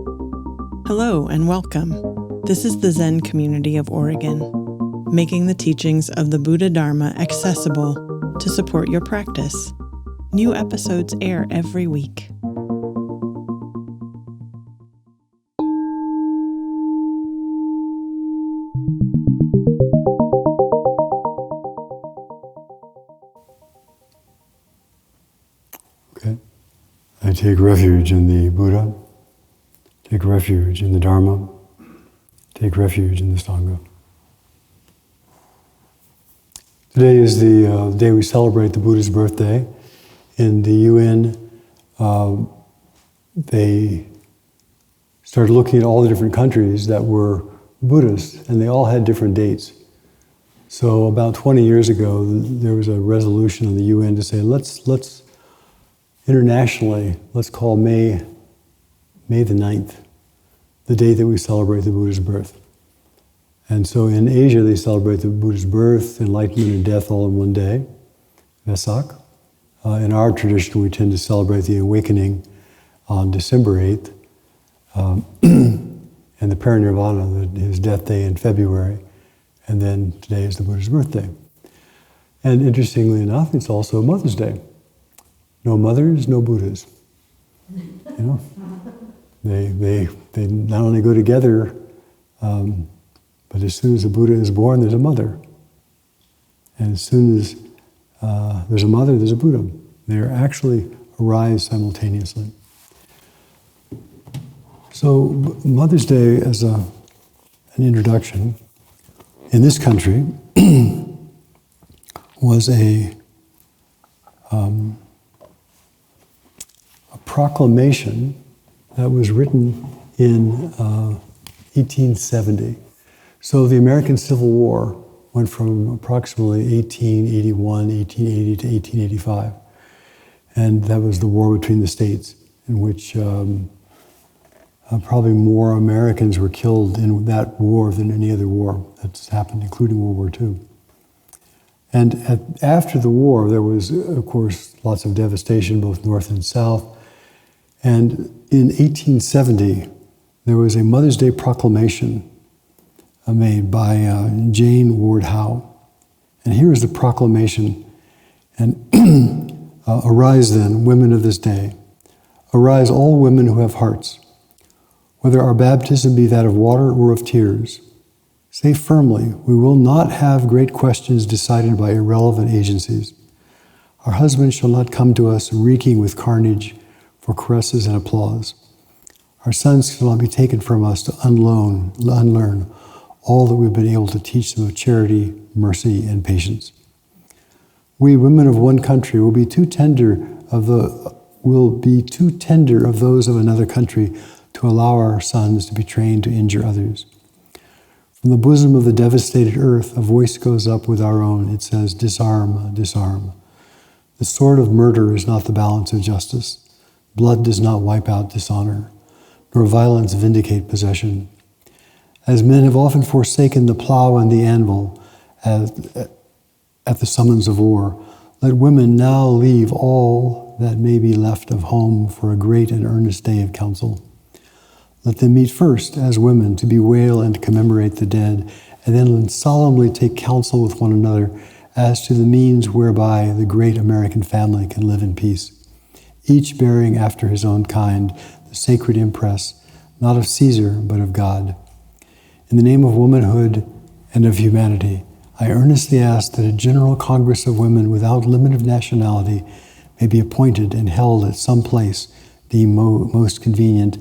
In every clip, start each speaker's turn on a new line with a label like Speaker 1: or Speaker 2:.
Speaker 1: Hello and welcome. This is the Zen community of Oregon, making the teachings of the Buddha Dharma accessible to support your practice. New episodes air every week.
Speaker 2: Okay. I take refuge in the Buddha, take refuge in the Dharma, take refuge in the Sangha. Today is the day we celebrate the Buddha's birthday. In the UN, they started looking at all the different countries that were Buddhist, and they all had different dates. So about 20 years ago, there was a resolution in the UN to say, let's internationally, let's call May the 9th, the day that we celebrate the Buddha's birth. And so in Asia, they celebrate the Buddha's birth, enlightenment, and death all in one day, Vesak. In our tradition, we tend to celebrate the awakening on December 8th, and the parinirvana, his death day in February, and then today is the Buddha's birthday. And interestingly enough, it's also Mother's Day. No mothers, no Buddhas. You know, they not only go together, but as soon as a Buddha is born, there's a mother. And as soon as there's a mother, there's a Buddha. They actually arise simultaneously. So Mother's Day, as an introduction, in this country, was a proclamation that was written in 1870. So the American Civil War went from approximately 1881, 1880 to 1885. And that was the war between the states, in which probably more Americans were killed in that war than any other war that's happened, including World War II. And after the war, there was, of course, lots of devastation, both north and south. And in 1870, there was a Mother's Day proclamation made by Jane Ward Howe. And here is the proclamation. And arise then, women of this day. Arise, all women who have hearts. Whether our baptism be that of water or of tears, say firmly, we will not have great questions decided by irrelevant agencies. Our husbands shall not come to us reeking with carnage for caresses and applause. Our sons shall not be taken from us to unlearn all that we've been able to teach them of charity, mercy, and patience. We women of one country will be too tender of those of another country to allow our sons to be trained to injure others. From the bosom of the devastated earth, a voice goes up with our own. It says, disarm, disarm. The sword of murder is not the balance of justice. Blood does not wipe out dishonor, nor violence vindicate possession. As men have often forsaken the plow and the anvil at the summons of war, let women now leave all that may be left of home for a great and earnest day of council. Let them meet first as women to bewail and commemorate the dead, and then solemnly take counsel with one another as to the means whereby the great American family can live in peace, each bearing after his own kind the sacred impress, not of Caesar, but of God. In the name of womanhood and of humanity, I earnestly ask that a general Congress of women without limit of nationality may be appointed and held at some place deemed most convenient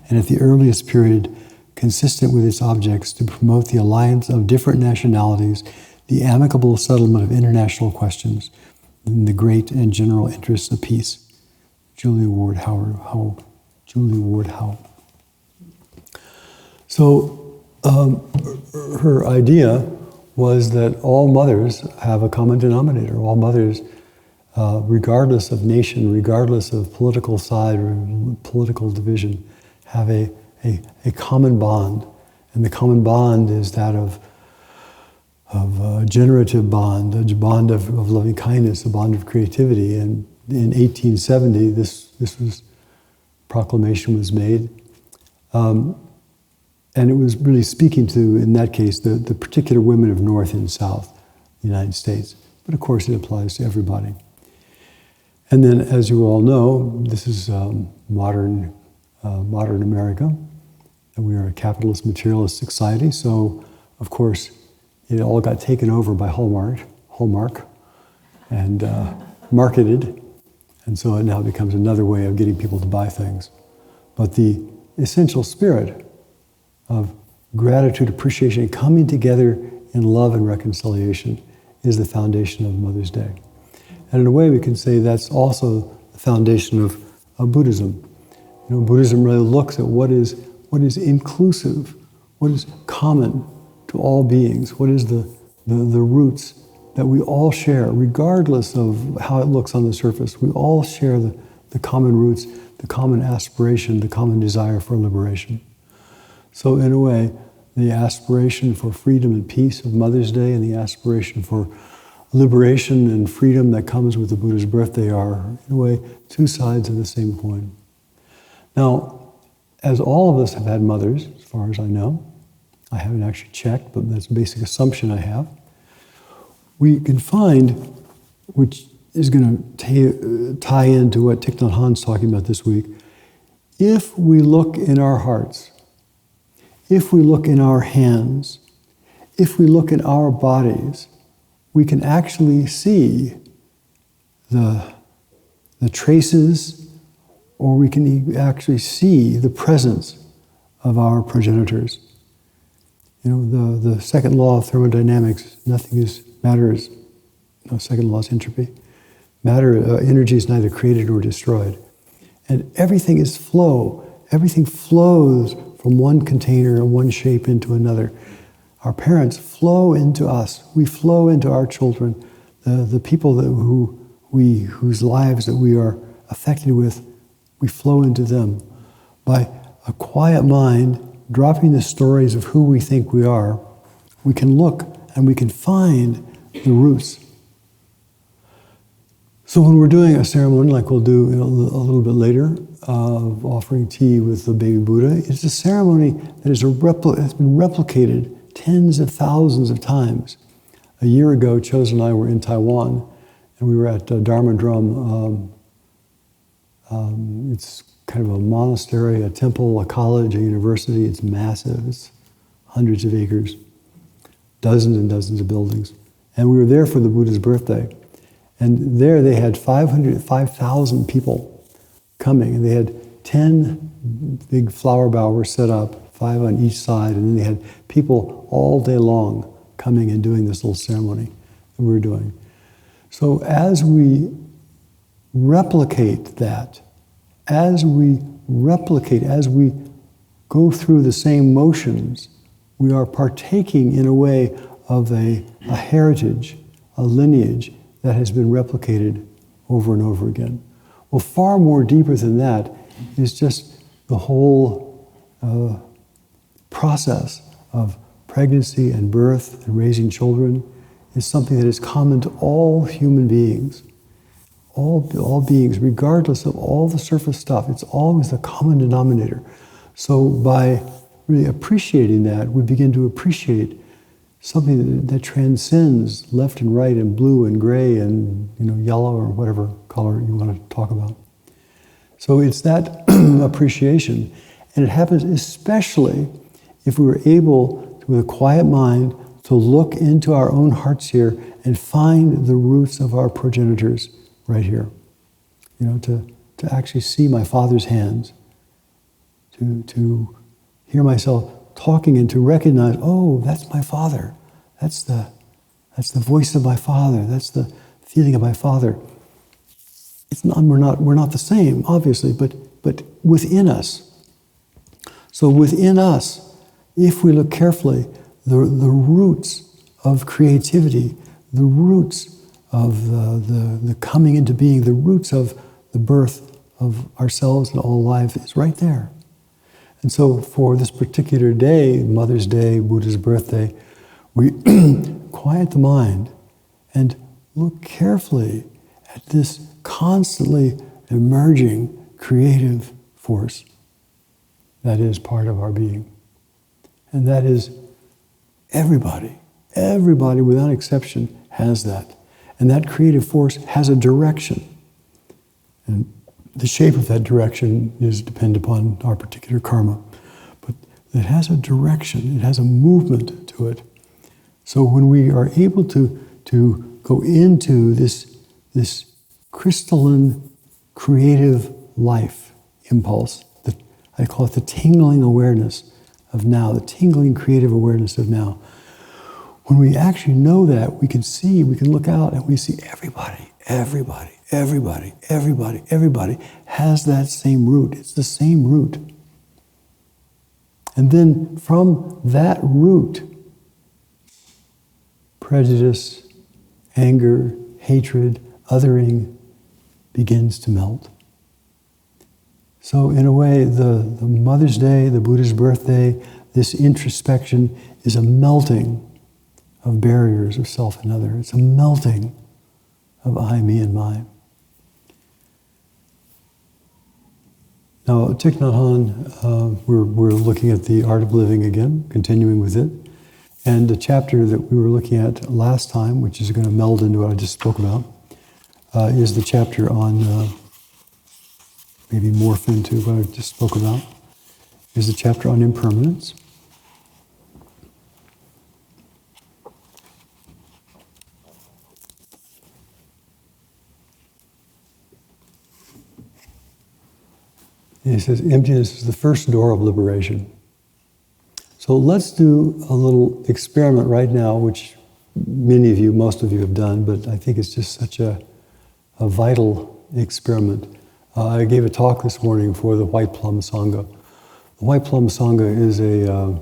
Speaker 2: and at the earliest period consistent with its objects to promote the alliance of different nationalities, the amicable settlement of international questions, in the great and general interests of peace. Julia Ward Howe. So her idea was that all mothers have a common denominator. All mothers, regardless of nation, regardless of political side or political division, have a common bond. And the common bond is that of a generative bond, a bond of loving kindness, a bond of creativity. And in 1870, this proclamation was made. And it was really speaking to, in that case, the particular women of North and South United States. But of course, it applies to everybody. And then, as you all know, this is modern America. And we are a capitalist, materialist society. So, of course, it all got taken over by Hallmark, and marketed. And so it now becomes another way of getting people to buy things. But the essential spirit of gratitude, appreciation, and coming together in love and reconciliation is the foundation of Mother's Day. And in a way, we can say that's also the foundation of Buddhism. You know, Buddhism really looks at what is inclusive, what is common to all beings, what is the roots that we all share, regardless of how it looks on the surface. We all share the common roots, the common aspiration, the common desire for liberation. So in a way, the aspiration for freedom and peace of Mother's Day and the aspiration for liberation and freedom that comes with the Buddha's birthday are, in a way, two sides of the same coin. Now, as all of us have had mothers, as far as I know, I haven't actually checked, but that's a basic assumption I have, we can find, which is going to tie into what Thich Nhat Hanh's talking about this week, if we look in our hearts, if we look in our hands, if we look in our bodies, we can actually see the traces, or we can actually see the presence of our progenitors. You know, the second law of thermodynamics, nothing is matter is, no, second law is entropy. Matter, energy is neither created nor destroyed. And everything is flow. Everything flows from one container and one shape into another. Our parents flow into us. We flow into our children. The people whose lives that we are affected with, we flow into them. By a quiet mind, dropping the stories of who we think we are, we can look and we can find the roots. So when we're doing a ceremony like we'll do a little bit later, of offering tea with the baby Buddha, it's a ceremony that has been replicated tens of thousands of times. A year ago, Chose and I were in Taiwan, and we were at Dharma Drum. It's kind of a monastery, a temple, a college, a university. It's massive. It's hundreds of acres, dozens and dozens of buildings. And we were there for the Buddha's birthday. And there they had 5,000 people coming, and they had 10 big flower bowers set up, 5 on each side, and then they had people all day long coming and doing this little ceremony that we were doing. So as we replicate that, as we go through the same motions, we are partaking in a way of a heritage, a lineage that has been replicated over and over again. Well, far more deeper than that is just the whole process of pregnancy and birth and raising children is something that is common to all human beings. All beings, regardless of all the surface stuff, it's always the common denominator. So by really appreciating that, we begin to appreciate something that transcends left and right and blue and gray and yellow or whatever color you want to talk about. So it's that appreciation, and it happens especially if we were able, with a quiet mind, to look into our own hearts here and find the roots of our progenitors right here. To actually see my father's hands, to hear myself talking and to recognize, oh, that's my father. That's the voice of my father. That's the feeling of my father. It's not, we're not the same, obviously, but within us. So within us, if we look carefully, the roots of creativity, the roots of the coming into being, the roots of the birth of ourselves and all life is right there. And so for this particular day, Mother's Day, Buddha's birthday, we quiet the mind and look carefully at this constantly emerging creative force. that is part of our being. And that is everybody. Everybody, without exception, has that. And that creative force has a direction. And the shape of that direction is dependent upon our particular karma. But it has a direction, it has a movement to it. So when we are able to go into this crystalline creative life impulse, I call it the tingling awareness of now, the tingling creative awareness of now. When we actually know that, we can look out and we see everybody has that same root. It's the same root. And then from that root, prejudice, anger, hatred, othering begins to melt. So in a way, the Mother's Day, the Buddha's birthday, this introspection is a melting of barriers of self and other. It's a melting of I, me, and mine. Now, Thich Nhat Hanh, we're looking at the Art of Living again, continuing with it. And the chapter that we were looking at last time, which is going to meld into what I just spoke about, is the chapter on, maybe morph into what I just spoke about, is the chapter on impermanence. And he says, emptiness is the first door of liberation. So let's do a little experiment right now, which many of you, most of you have done, but I think it's just such a vital experiment. I gave a talk this morning for the White Plum Sangha. The White Plum Sangha is a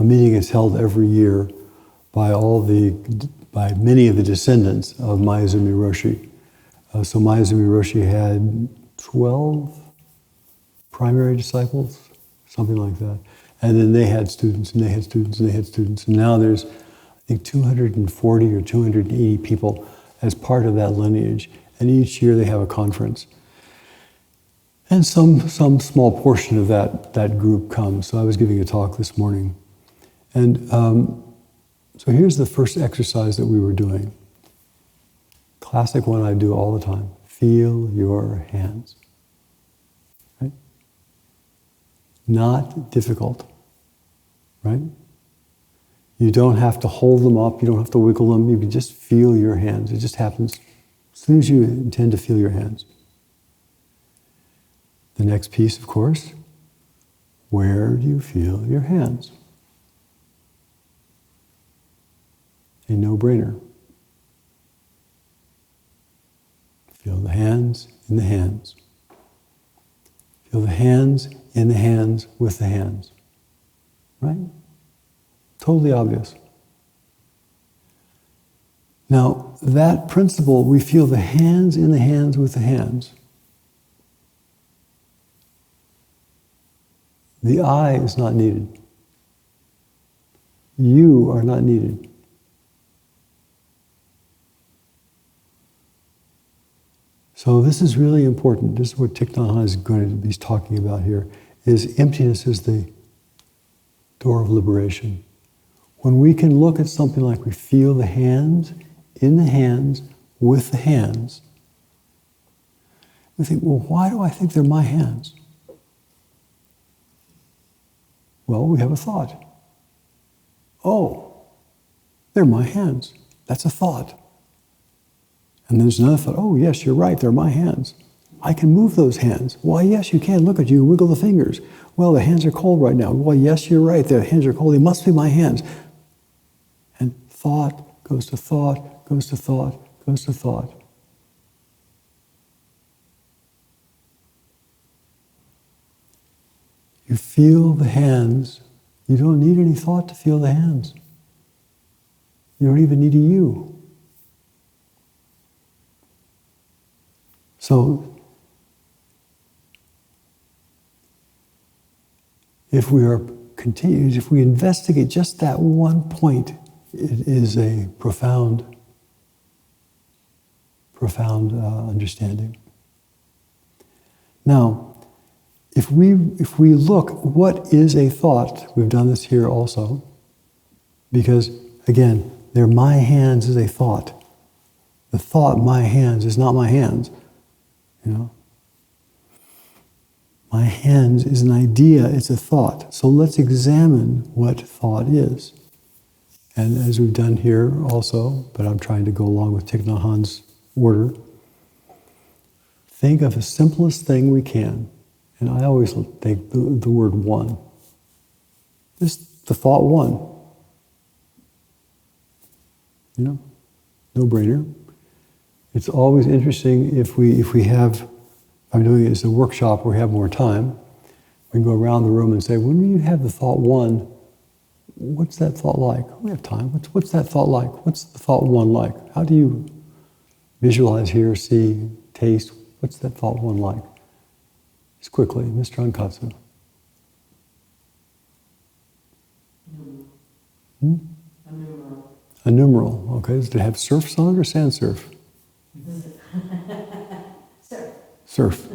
Speaker 2: meeting that's held every year by many of the descendants of Mayazumi Roshi. So Mayazumi Roshi had 12 primary disciples, something like that. And then they had students, and they had students, and they had students. And now there's, I think, 240 or 280 people as part of that lineage. And each year they have a conference. And some small portion of that group comes. So I was giving a talk this morning. And so here's the first exercise that we were doing. Classic one I do all the time. Feel your hands. Right? Not difficult. Right? You don't have to hold them up. You don't have to wiggle them. You can just feel your hands. It just happens as soon as you intend to feel your hands. The next piece, of course, where do you feel your hands? A no-brainer. Feel the hands in the hands. Feel the hands in the hands with the hands. Right? Totally obvious. Now, that principle, we feel the hands in the hands with the hands. The I is not needed. You are not needed. So this is really important. This is what Thich Nhat Hanh is going to be talking about here, is emptiness is the door of liberation. When we can look at something like we feel the hands in the hands with the hands, we think, well, why do I think they're my hands? Well, we have a thought. Oh, they're my hands. That's a thought. And there's another thought. Oh, yes, you're right. They're my hands. I can move those hands. Why, yes, you can. Look at you. Wiggle the fingers. Well, the hands are cold right now. Well, yes, you're right. The hands are cold. They must be my hands. And thought goes to thought, goes to thought, goes to thought. You feel the hands. You don't need any thought to feel the hands. You don't even need a you. So, if we investigate just that one point, it is a profound understanding. Now, if we look, what is a thought? We've done this here also, because again, there my hands is a thought. The thought my hands is not my hands, you know. My hands is an idea, it's a thought. So let's examine what thought is. And as we've done here also, but I'm trying to go along with Thich Nhat Hanh's order, think of the simplest thing we can. And I always think the word one. Just the thought one. You know, no brainer. It's always interesting if we have, I'm doing it as a workshop where we have more time, we can go around the room and say, when you have the thought one, what's that thought like? We have time. What's that thought like? What's the thought one like? How do you visualize, hear, see, taste? What's that thought one like? Just quickly, Mr. Ankatsu.
Speaker 1: A numeral.
Speaker 2: A numeral, okay. Does it have surfs on it or sans surf?
Speaker 1: Surf.
Speaker 2: Surf.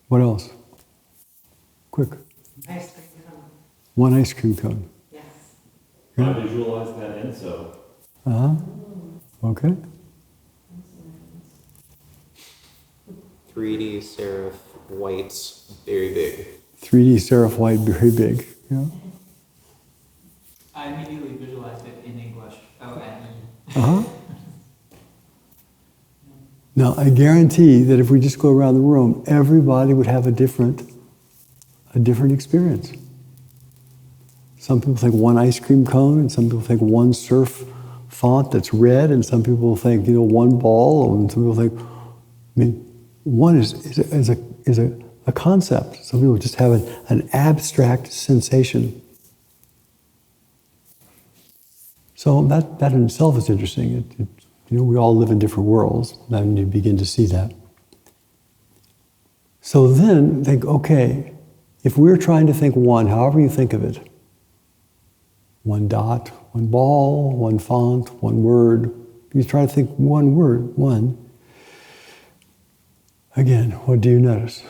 Speaker 2: What else? Quick.
Speaker 1: Ice cream cone.
Speaker 2: One ice cream cone.
Speaker 1: Yes.
Speaker 3: I visualize that in so.
Speaker 2: Uh-huh. Okay.
Speaker 4: 3D serif whites, very big.
Speaker 2: 3D serif white, very big. Yeah.
Speaker 5: I immediately visualized it in English. O-N-E.
Speaker 2: Uh-huh. Now, I guarantee that if we just go around the room, everybody would have a different experience. Some people think one ice cream cone, and some people think one surf font that's red, and some people think, one ball, and some people think, one is a concept. Some people just have an abstract sensation. So that in itself is interesting. We all live in different worlds, and you begin to see that. So then think, okay, if we're trying to think one, however you think of it, one dot, one ball, one font, one word, you try to think one word, one. Again, what do you notice?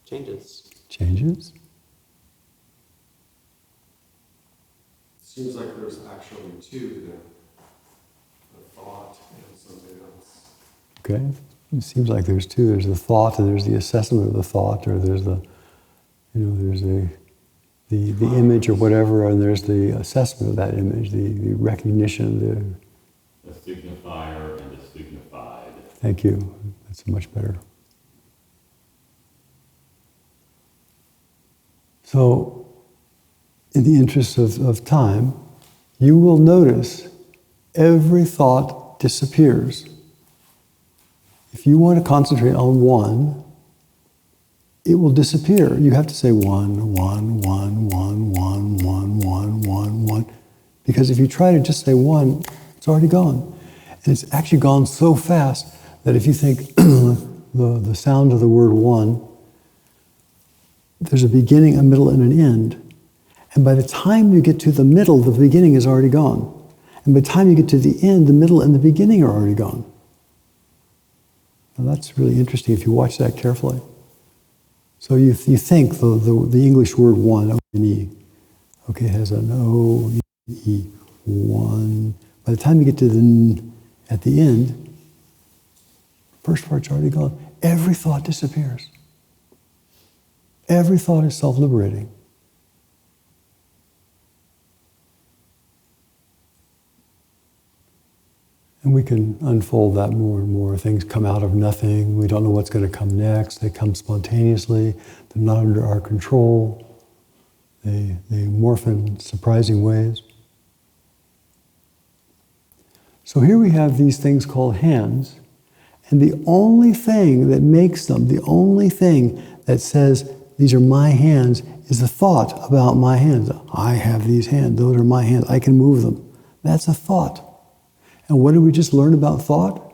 Speaker 4: Changes.
Speaker 2: Changes?
Speaker 3: Seems like there's actually two there. The thought and something else.
Speaker 2: Okay. It seems like there's two. There's the thought, and there's the assessment of the thought, or there's there's the image or whatever, and there's the assessment of that image, the recognition,
Speaker 3: A signifier and a signified.
Speaker 2: Thank you. That's much better. So, in the interest of time, you will notice every thought disappears. If you want to concentrate on one, it will disappear. You have to say one, one, one, one, one, one, one, one, one. Because if you try to just say one, it's already gone. And it's actually gone so fast that if you think the sound of the word one, there's a beginning, a middle, and an end. And by the time you get to the middle, the beginning is already gone. And by the time you get to the end, the middle and the beginning are already gone. Now that's really interesting if you watch that carefully. So you think the English word one, O-N-E, okay, it has an O-E, one. By the time you get to the N at the end, the first part's already gone. Every thought disappears. Every thought is self-liberating. And we can unfold that more and more. Things come out of nothing. We don't know what's going to come next. They come spontaneously. They're not under our control. They morph in surprising ways. So here we have these things called hands. And the only thing that makes them, the only thing that says, these are my hands, is the thought about my hands. I have these hands. Those are my hands. I can move them. That's a thought. And what did we just learn about thought?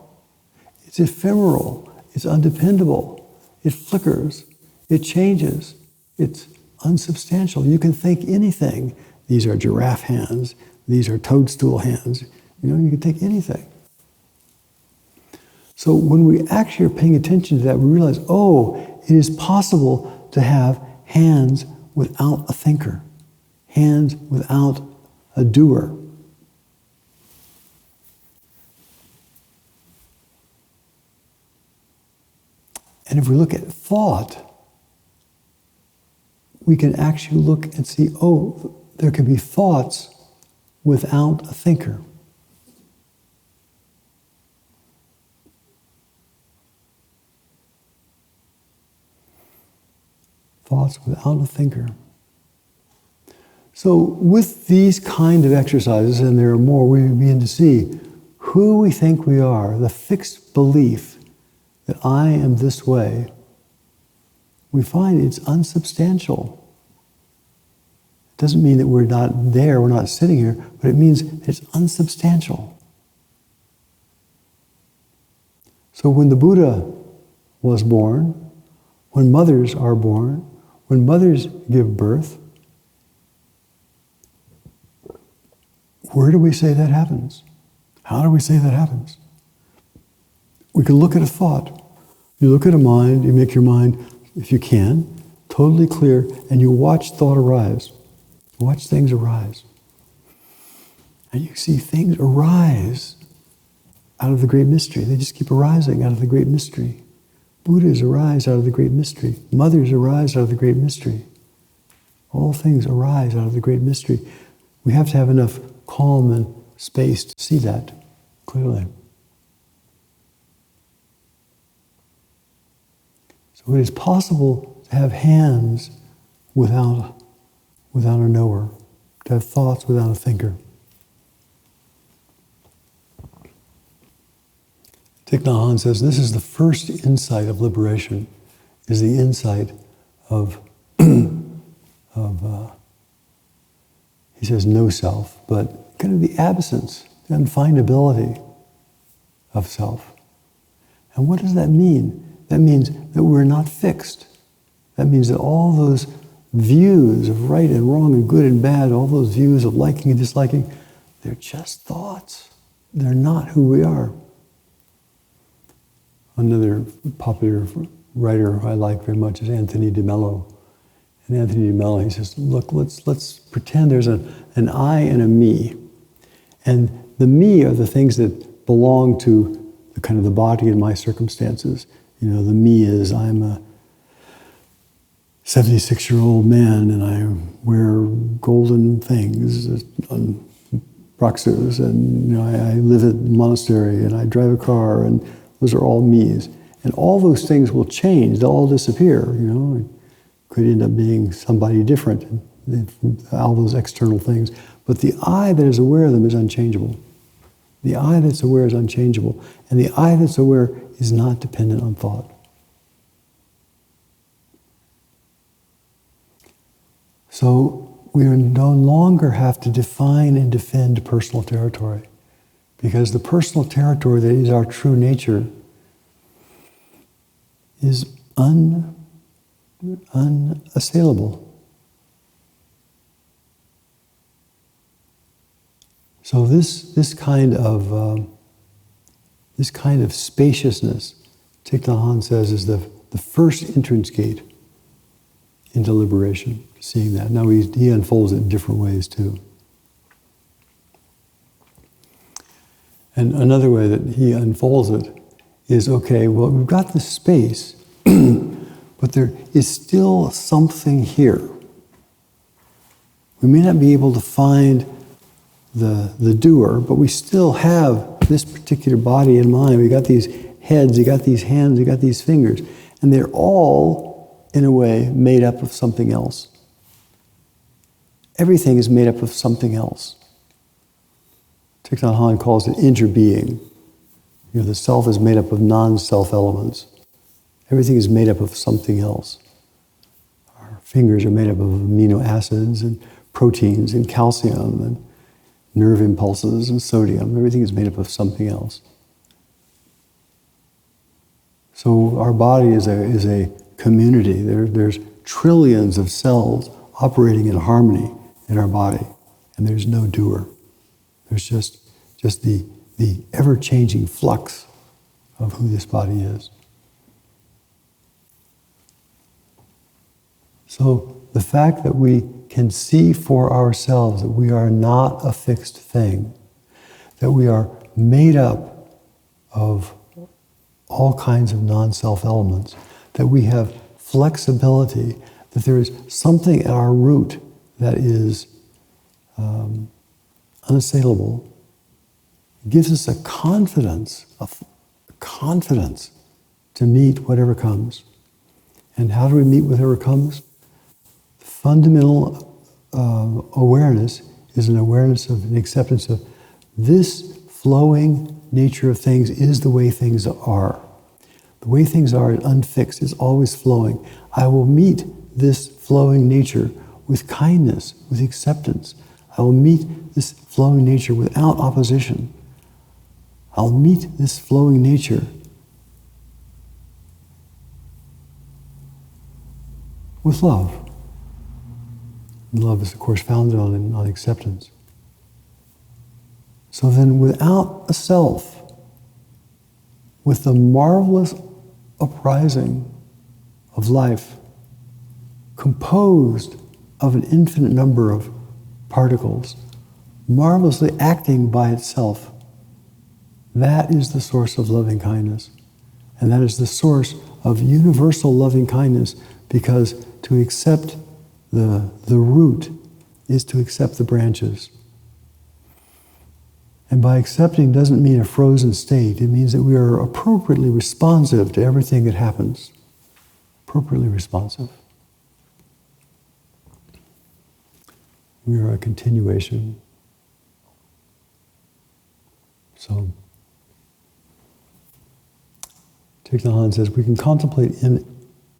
Speaker 2: It's ephemeral, it's undependable, it flickers, it changes, it's unsubstantial. You can think anything. These are giraffe hands, these are toadstool hands. You can think anything. So when we actually are paying attention to that, we realize, oh, it is possible to have hands without a thinker, hands without a doer. And if we look at thought, we can actually look and see, oh, there can be thoughts without a thinker. Thoughts without a thinker. So with these kind of exercises, and there are more, we begin to see who we think we are, the fixed belief that I am this way. We find it's unsubstantial. It doesn't mean that we're not there, we're not sitting here, but it means it's unsubstantial. So when the Buddha was born, when mothers are born, when mothers give birth, where do we say that happens? How do we say that happens? We can look at a thought. You look at a mind, you make your mind, if you can, totally clear, and you watch thought arise. Watch things arise. And you see things arise out of the great mystery. They just keep arising out of the great mystery. Buddhas arise out of the great mystery. Mothers arise out of the great mystery. All things arise out of the great mystery. We have to have enough calm and space to see that clearly. So it is possible to have hands without a knower, to have thoughts without a thinker. Thich Hahn says this is the first insight of liberation, is the insight of he says no self, but kind of the absence, the unfindability of self. And what does that mean? That means that we're not fixed. That means that all those views of right and wrong and good and bad, all those views of liking and disliking, they're just thoughts. They're not who we are. Another popular writer I like very much is Anthony de Mello. And Anthony de Mello, he says, look, let's pretend there's an I and a me. And the me are the things that belong to the kind of the body and my circumstances. You know, the me is I'm a 76-year-old man and I wear golden things on braxos, and you know, I live at a monastery and I drive a car, and those are all me's. And all those things will change, they'll all disappear, you know. It could end up being somebody different, all those external things. But the I that is aware of them is unchangeable. The I that's aware is unchangeable. And the I that's aware is not dependent on thought. So we no longer have to define and defend personal territory, because the personal territory that is our true nature is unassailable. So this kind of spaciousness, Thich Hahn says, is the first entrance gate into liberation. Seeing that. Now he unfolds it in different ways too. And another way that he unfolds it is, okay, well, we've got this space, but there is still something here. We may not be able to find the doer, but we still have this particular body and mind. We got these heads, you got these hands, you got these fingers, and they're all, in a way, made up of something else. Everything is made up of something else. Thich Hahn calls it interbeing. You know, the self is made up of non-self elements. Everything is made up of something else. Our fingers are made up of amino acids and proteins and calcium and nerve impulses and sodium. Everything is made up of something else. So our body is a community. There's trillions of cells operating in harmony in our body, and there's no doer. There's just the ever-changing flux of who this body is. So the fact that we can see for ourselves that we are not a fixed thing, that we are made up of all kinds of non-self elements, that we have flexibility, that there is something at our root that is unassailable, gives us a confidence to meet whatever comes. And how do we meet whatever comes? Fundamental awareness is an awareness of an acceptance of this flowing nature of things is the way things are. The way things are is unfixed, it's always flowing. I will meet this flowing nature with kindness, with acceptance. I will meet this flowing nature without opposition. I'll meet this flowing nature with love. And love is, of course, founded on acceptance. So then, without a self, with the marvelous uprising of life, composed of an infinite number of particles, marvelously acting by itself, that is the source of loving kindness. And that is the source of universal loving kindness, because to accept the root is to accept the branches. And by accepting doesn't mean a frozen state. It means that we are appropriately responsive to everything that happens. Appropriately responsive. We are a continuation. So, Thich Hahn says, we can contemplate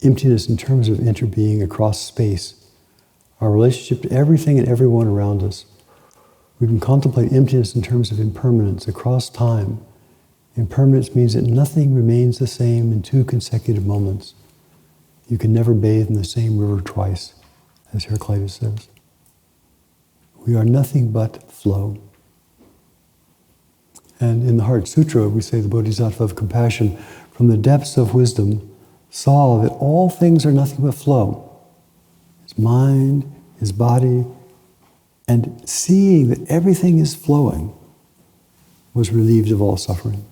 Speaker 2: emptiness in terms of interbeing across space, our relationship to everything and everyone around us. We can contemplate emptiness in terms of impermanence across time. Impermanence means that nothing remains the same in 2 consecutive moments. You can never bathe in the same river twice, as Heraclitus says. We are nothing but flow. And in the Heart Sutra, we say the Bodhisattva of compassion, from the depths of wisdom, saw that all things are nothing but flow. His mind, his body, and seeing that everything is flowing was relieved of all suffering.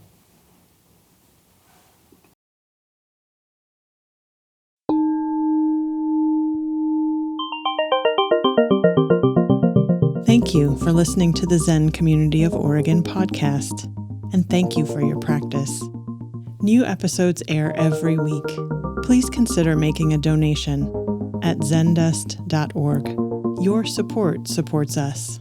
Speaker 1: Thank you for listening to the Zen Community of Oregon podcast, and thank you for your practice. New episodes air every week. Please consider making a donation at zendust.org. Your support supports us.